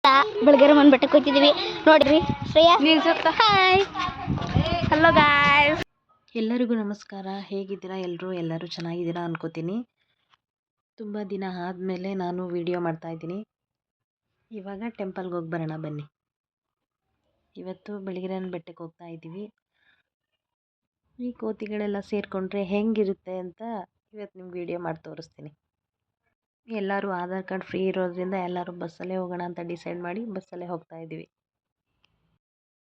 ಬೆಳಗ್ಗೆ ಮನ್ ಬೆಟ್ಟಕ್ಕೆ ಹೋಗ್ತಿದೀವಿ ನೋಡ್ರಿ ಶ್ರೇಯಾ ಹಾಯ್ ಹಲೋ ಗಾಯ್ಸ್ ಎಲ್ಲರಿಗೂ ನಮಸ್ಕಾರ. ಹೇಗಿದ್ದೀರಾ ಎಲ್ಲರೂ ಚೆನ್ನಾಗಿದ್ದೀರಾ ಅನ್ಕೋತೀನಿ. ತುಂಬ ದಿನ ಆದಮೇಲೆ ನಾನು ವಿಡಿಯೋ ಮಾಡ್ತಾಯಿದ್ದೀನಿ. ಇವಾಗ ಟೆಂಪಲ್ಗೆ ಹೋಗಿ ಬರೋಣ ಬನ್ನಿ. ಇವತ್ತು ಬೆಳಗ್ಗೆ ಬೆಟ್ಟಕ್ಕೆ ಹೋಗ್ತಾ ಇದ್ದೀವಿ. ಈ ಕೋತಿಗಳೆಲ್ಲ ಸೇರಿಕೊಂಡ್ರೆ ಹೆಂಗಿರುತ್ತೆ ಅಂತ ಇವತ್ತು ನಿಮ್ಗೆ ವಿಡಿಯೋ ಮಾಡಿ ತೋರಿಸ್ತೀನಿ. ಎಲ್ಲರೂ ಆಧಾರ್ ಕಾರ್ಡ್ ಫ್ರೀ ಇರೋದ್ರಿಂದ ಎಲ್ಲರೂ ಬಸ್ಸಲ್ಲೇ ಹೋಗೋಣ ಅಂತ ಡಿಸೈಡ್ ಮಾಡಿ ಬಸ್ಸಲ್ಲೇ ಹೋಗ್ತಾ ಇದ್ದೀವಿ.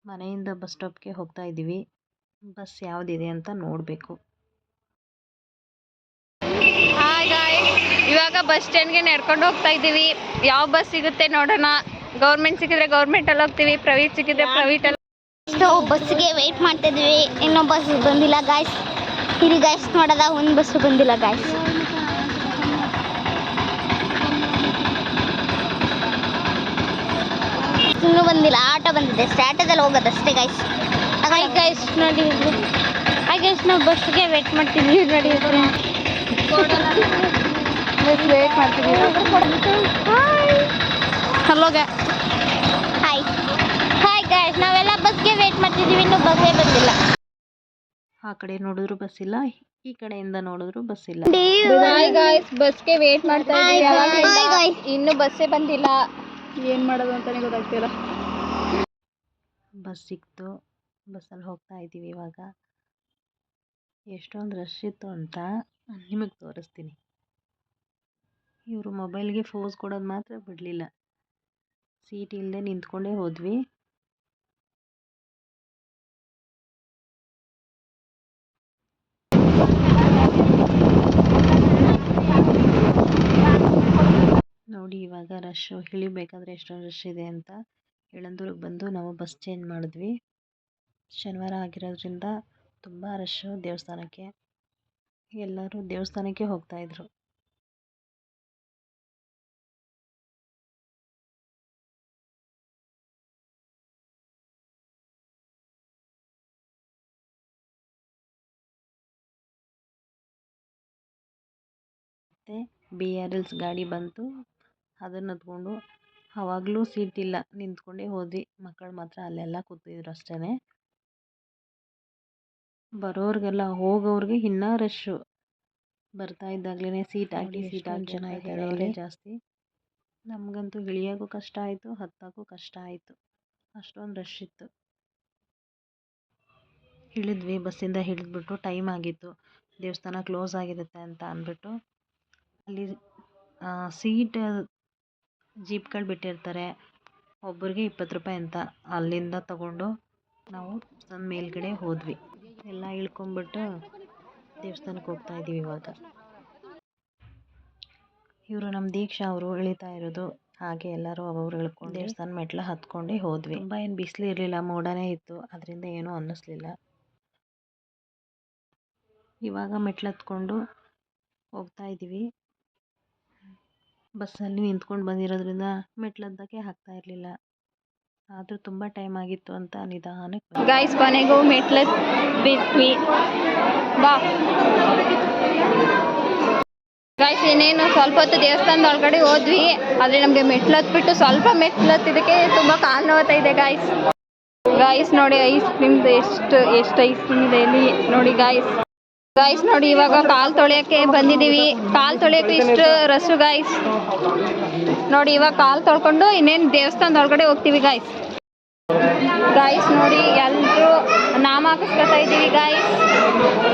ಮನೆಯಿಂದ ಬಸ್ ಸ್ಟಾಪ್ಗೆ ಹೋಗ್ತಾ ಇದ್ದೀವಿ. ಬಸ್ ಯಾವುದಿದೆ ಅಂತ ನೋಡಬೇಕು. ಹಾಯ್ ಗಾಯ್ಸ್, ಇವಾಗ ಬಸ್ ಸ್ಟ್ಯಾಂಡ್ಗೆ ನಡ್ಕೊಂಡು ಹೋಗ್ತಾ ಇದ್ದೀವಿ. ಯಾವ ಬಸ್ ಸಿಗುತ್ತೆ ನೋಡೋಣ. ಗೌರ್ಮೆಂಟ್ ಸಿಕ್ಕಿದ್ರೆ ಗೌರ್ಮೆಂಟಲ್ಲಿ ಹೋಗ್ತೀವಿ, ಪ್ರೈವೇಟ್ ಸಿಕ್ಕಿದ್ರೆ ಪ್ರೈವೇಟಲ್ಲಿ. ಬಸ್ಗೆ ವೆಯ್ಟ್ ಮಾಡ್ತಾ ಇದ್ದೀವಿ. ಇನ್ನೂ ಬಸ್ ಬಂದಿಲ್ಲ ಗಾಯ್ಸ್. ಇಲ್ಲಿ ಗಾಯ್ಸ್ ನೋಡೋದ ಒಂದು ಬಸ್ ಬಂದಿಲ್ಲ ಗಾಯ್ಸ್. ಇನ್ನೂ ಬಂದಿಲ್ಲ. ಆಟೋ ಬಂದಿದೆ, ಆಟೋದಲ್ಲಿ ಹೋಗೋದಷ್ಟೇ ಗಾಯ್ಸ್. ಹಾಯ್ ಗಾಯ್ಸ್ ನೋಡಿ, ಹಾಯ್ ಗಾಯ್ಸ್ ನಾವು ಬಸ್ಗೆ ವೇಟ್ ಮಾಡ್ತಿದ್ವಿ ನೋಡಿ. ಬಸ್ ವೇಟ್ ಮಾಡ್ತಿದ್ದೀವಿ. ಹಲೋ ಹಾಯ್ ಹಾಯ್ ಗಾಯ್ಸ್, ನಾವೆಲ್ಲ ಬಸ್ಗೆ ವೇಟ್ ಮಾಡ್ತಿದ್ದೀವಿ. ಇನ್ನೂ ಬಸ್ಸೇ ಬಂದಿಲ್ಲ. ಆ ಕಡೆ ನೋಡಿದ್ರು ಬಸ್ ಇಲ್ಲ, ಈ ಕಡೆಯಿಂದ ನೋಡಿದ್ರು ಬಸ್ ಇಲ್ಲ. ಹಾಯ್ ಗಾಯ್ಸ್, ಬಸ್ಗೆ ವೇಟ್ ಮಾಡ್ತಾ ಇದ್ದೀವಿ. ಇನ್ನೂ ಬಸ್ಸೇ ಬಂದಿಲ್ಲ. ಏನು ಮಾಡೋದು ಅಂತಾನೆ ಗೊತ್ತಾಗ್ತಿಲ್ಲ. ಬಸ್ ಸಿಕ್ತು, ಬಸ್ಸಲ್ಲಿ ಹೋಗ್ತಾ ಇದ್ದೀವಿ. ಇವಾಗ ಎಷ್ಟೊಂದು ರಶ್ ಇತ್ತು ಅಂತ ನಿಮಗೆ ತೋರಿಸ್ತೀನಿ. ಇವರು ಮೊಬೈಲ್ಗೆ ಫೋಸ್ ಕೊಡೋದು ಮಾತ್ರ ಬಿಡಲಿಲ್ಲ. ಸೀಟ್ ಇಲ್ಲದೆ ನಿಂತ್ಕೊಂಡೇ ಹೋದ್ವಿ. ನೋಡಿ ಇವಾಗ ರಶ್ಶು ಇಳಿಬೇಕಾದ್ರೆ ಎಷ್ಟೊಂದು ರಶ್ ಇದೆ ಅಂತ ಯಳಂದೂರಿಗೆ ಬಂದು ನಾವು ಬಸ್ ಚೇಂಜ್ ಮಾಡಿದ್ವಿ. ಶನಿವಾರ ಆಗಿರೋದ್ರಿಂದ ತುಂಬ ರಶ್ಶು ದೇವಸ್ಥಾನಕ್ಕೆ. ಎಲ್ಲರೂ ದೇವಸ್ಥಾನಕ್ಕೆ ಹೋಗ್ತಾಯಿದ್ರು. ಮತ್ತು BRLs ಗಾಡಿ ಬಂತು, ಅದನ್ನು ಹತ್ಕೊಂಡು ಆವಾಗಲೂ ಸೀಟ್ ಇಲ್ಲ, ನಿಂತ್ಕೊಂಡೇ ಹೋದ್ವಿ. ಮಕ್ಕಳು ಮಾತ್ರ ಅಲ್ಲೆಲ್ಲ ಕೂತಿದ್ರು ಅಷ್ಟೇ. ಬರೋರಿಗೆಲ್ಲ ಹೋಗೋರಿಗೆ ಇನ್ನೂ ರಶ್ಶು. ಬರ್ತಾ ಇದ್ದಾಗಲೇ ಸೀಟ್ ಹಾಕಿ ಜನ ಹೇಳೋರೇ ಜಾಸ್ತಿ. ನಮಗಂತೂ ಇಳಿಯೋಕ್ಕೂ ಕಷ್ಟ ಆಯಿತು, ಹತ್ತೋಕ್ಕೂ ಕಷ್ಟ ಆಯಿತು. ಅಷ್ಟೊಂದು ರಶ್ ಇತ್ತು. ಇಳಿದ್ವಿ, ಬಸ್ಸಿಂದ ಇಳಿದ್ಬಿಟ್ಟು ಟೈಮ್ ಆಗಿತ್ತು. ದೇವಸ್ಥಾನ ಕ್ಲೋಸ್ ಆಗಿರುತ್ತೆ ಅಂತ ಅಂದ್ಬಿಟ್ಟು ಅಲ್ಲಿ ಸೀಟ್ ಜೀಪ್ಗಳು ಬಿಟ್ಟಿರ್ತಾರೆ. ಒಬ್ಬರಿಗೆ 20 ರೂಪಾಯಿ ಅಂತ. ಅಲ್ಲಿಂದ ತಗೊಂಡು ನಾವು ಮೇಲ್ಗಡೆ ಹೋದ್ವಿ. ಎಲ್ಲ ಇಳ್ಕೊಂಬಿಟ್ಟು ದೇವಸ್ಥಾನಕ್ಕೆ ಹೋಗ್ತಾ ಇದ್ದೀವಿ. ಇವಾಗ ಇವರು ನಮ್ಮ ದೀಕ್ಷಾ ಅವರು ಇಳಿತಾ ಇರೋದು. ಹಾಗೆ ಎಲ್ಲರೂ ಒಬ್ಬೊಬ್ರು ಇಳ್ಕೊಂಡು ದೇವಸ್ಥಾನ ಮೆಟ್ಲು ಹತ್ಕೊಂಡೇ ಹೋದ್ವಿ. ತುಂಬ ಏನು ಬಿಸಿಲು ಇರಲಿಲ್ಲ, ಮೋಡನೇ ಇತ್ತು. ಅದರಿಂದ ಏನೂ ಅನ್ನಿಸ್ಲಿಲ್ಲ. ಇವಾಗ ಮೆಟ್ಲು ಹತ್ಕೊಂಡು ಹೋಗ್ತಾ ಇದ್ದೀವಿ. ಬಸ್ಸಲ್ಲಿ ನಿಂತ್ಕೊಂಡು ಬಂದಿರೋದ್ರಿಂದ ಮೆಟ್ಲು ಹತ್ತಕ್ಕೆ ಆಗ್ತಾ ಇರಲಿಲ್ಲ. ಆದರೂ ತುಂಬ ಟೈಮ್ ಆಗಿತ್ತು ಅಂತ ನಿಧಾನಕ್ಕೆ ಗಾಯ್ಸ್ ಕೊನೆಗೂ ಮೆಟ್ಲು ಬಿಟ್ವಿ. ಬಾ ಗಾಯ್ಸ್, ಇನ್ನೇನು ಸ್ವಲ್ಪ ಹೊತ್ತು ದೇವಸ್ಥಾನದ ಒಳಗಡೆ ಹೋದ್ವಿ. ಆದರೆ ನಮಗೆ ಮೆಟ್ಲು ಹತ್ಬಿಟ್ಟು ಸ್ವಲ್ಪ ಮೆಟ್ಲು ಹತ್ತಿದ್ದಕ್ಕೆ ತುಂಬ ಕಾಲು ನೋವ್ತಾ ಇದೆ ಗಾಯ್ಸ್. ಗಾಯ್ಸ್ ನೋಡಿ, ಐಸ್ ಕ್ರೀಮ್ದು ಎಷ್ಟು ಐಸ್ ಕ್ರೀಮ್ ಇದೆ ಇಲ್ಲಿ ನೋಡಿ ಗಾಯ್ಸ್. ನೋಡಿ ಇವಾಗ ಕಾಲು ತೊಳೆಯೋಕ್ಕೆ ಬಂದಿದ್ದೀವಿ. ಕಾಲು ತೊಳೆಯೋಕೆ ಇಷ್ಟು ರಸ್ಸು ಗಾಯ್ಸ್. ನೋಡಿ ಇವಾಗ ಕಾಲು ತೊಳ್ಕೊಂಡು ಇನ್ನೇನು ದೇವಸ್ಥಾನದ ಒಳಗಡೆ ಹೋಗ್ತೀವಿ ಗಾಯ್ಸ್. ನೋಡಿ ಎಲ್ಲರೂ ನಾಮ ಹಾಕಿಸ್ಕೊತಾ ಇದ್ದೀವಿ ಗಾಯ್ಸ್.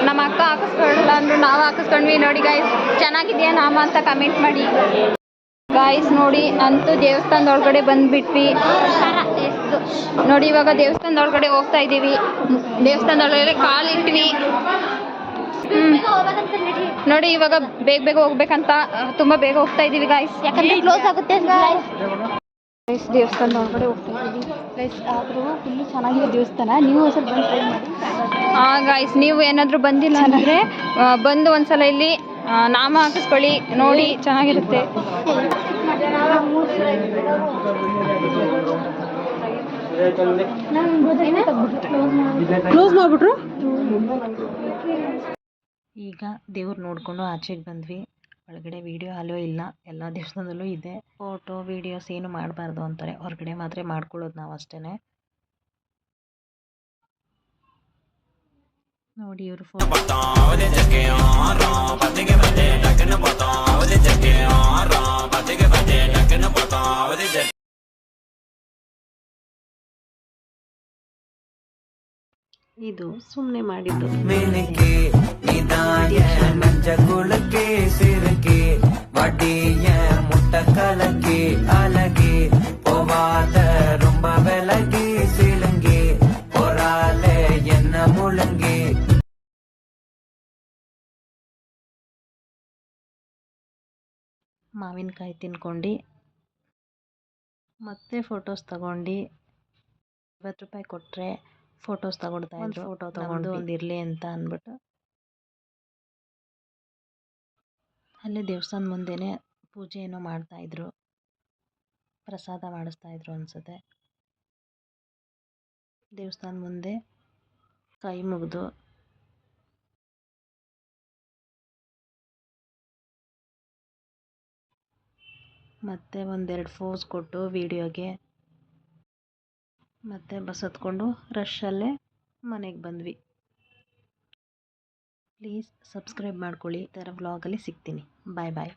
ನಮ್ಮ ಅಕ್ಕ ಹಾಕಿಸ್ಕೊಳ್ಳಲ್ಲ ಅಂದ್ರು ನಾವು ಹಾಕಿಸ್ಕೊಂಡ್ವಿ. ನೋಡಿ ಗಾಯ್ಸ್, ಚೆನ್ನಾಗಿದೆಯಾ ನಾಮ ಅಂತ ಕಮೆಂಟ್ ಮಾಡಿ ಗಾಯ್ಸ್. ನೋಡಿ ಅಂತೂ ದೇವಸ್ಥಾನದ ಒಳಗಡೆ ಬಂದುಬಿಟ್ವಿ. ನೋಡಿ ಇವಾಗ ದೇವಸ್ಥಾನದ ಒಳಗಡೆ ಹೋಗ್ತಾ ಇದ್ದೀವಿ. ದೇವಸ್ಥಾನದ ಒಳಗಡೆ ಕಾಲಿಟ್ವಿ. ನೋಡಿ ಇವಾಗ ಬೇಗ ಹೋಗ್ಬೇಕಂತ ತುಂಬ ಬೇಗ ಹೋಗ್ತಾ ಇದ್ದೀವಿ ಗಾಯ್ಸ್, ಯಾಕಂದ್ರೆ ಕ್ಲೋಸ್ ಆಗುತ್ತೆ ಗೈಸ್. ದೇವಸ್ಥಾನದ ಒಳಗಡೆ ಹೋಗ್ತಾ ಇದ್ದೀವಿ ಗೈಸ್. ಆದರೂ ಫುಲ್ಲು ಚೆನ್ನಾಗಿದೆ ದೇವಸ್ಥಾನ. ನೀವು ಸ್ವಲ್ಪ ಬಂದು ಟ್ರೈ ಮಾಡಿ. ಹಾಂ ಗಾಯ್ಸ್, ನೀವು ಏನಾದರೂ ಬಂದಿಲ್ಲ ಅಂದರೆ ಬಂದು ಒಂದ್ಸಲ ಇಲ್ಲಿ ನಾಮ ಹಾಕಿಸ್ಕೊಳ್ಳಿ. ನೋಡಿ ಚೆನ್ನಾಗಿರುತ್ತೆ. ಕ್ಲೋಸ್ ಮಾಡಿಬಿಟ್ರು. ಈಗ ದೇವ್ರು ನೋಡಿಕೊಂಡು ಆಚೆಗೆ ಬಂದ್ವಿ. ಒಳಗಡೆ ವೀಡಿಯೋ ಅಲೋ ಇಲ್ಲ, ಎಲ್ಲ ದೇವಸ್ಥಾನದಲ್ಲೂ ಇದೆ. ಫೋಟೋ ವೀಡಿಯೋಸ್ ಏನು ಮಾಡಬಾರ್ದು ಅಂತಾರೆ, ಹೊರಗಡೆ ಮಾತ್ರ ಮಾಡ್ಕೊಳ್ಳೋದು ನಾವು ಅಷ್ಟೇ. ನೋಡಿ ಇವರು ಇದು ಸುಮ್ಮನೆ ಮಾಡಿದ್ದು. நஞ்சகுலக்கே சிறுக்கே வட்டிய முட்டக்கலக்கே அழகே போவாத ரொம்ப விலகி சிலுங்கே பொறாலே என்ன முழுங்கே. ಮಾವಿನಕಾಯಿ ತಿನ್ಕೊಂಡು ಮತ್ತೆ ಫೋಟೋಸ್ ತಗೊಂಡು 50 ರೂಪಾಯಿ ಕೊಟ್ಟರೆ ಫೋಟೋಸ್ ತಗೊಳ್ತಾ ಇದ್ರು. ಫೋಟೋ ತಗೊಂಡು ಒಂದು ಇರಲಿ ಅಂತ ಅಂದ್ಬಿಟ್ಟು ಅಲ್ಲೇ ದೇವಸ್ಥಾನ ಮುಂದೆನೇ ಪೂಜೆ ಏನೋ ಮಾಡ್ತಾಯಿದ್ರು, ಪ್ರಸಾದ ಮಾಡಿಸ್ತಾಯಿದ್ರು ಅನಿಸುತ್ತೆ. ದೇವಸ್ಥಾನ ಮುಂದೆ ಕೈ ಮುಗಿದು ಮತ್ತೆ ಒಂದೆರಡು ಫೋಸ್ ಕೊಟ್ಟು ವೀಡಿಯೋಗೆ ಮತ್ತೆ ಬಸ್ ಹತ್ಕೊಂಡು ರಶಲ್ಲೇ ಮನೆಗೆ ಬಂದ್ವಿ. ಪ್ಲೀಸ್ ಸಬ್ಸ್ಕ್ರೈಬ್ ಮಾಡ್ಕೊಳ್ಳಿ. ಈ ಥರ ವ್ಲಾಗಲ್ಲಿ ಸಿಗ್ತೀನಿ. ಬಾಯ್ ಬಾಯ್.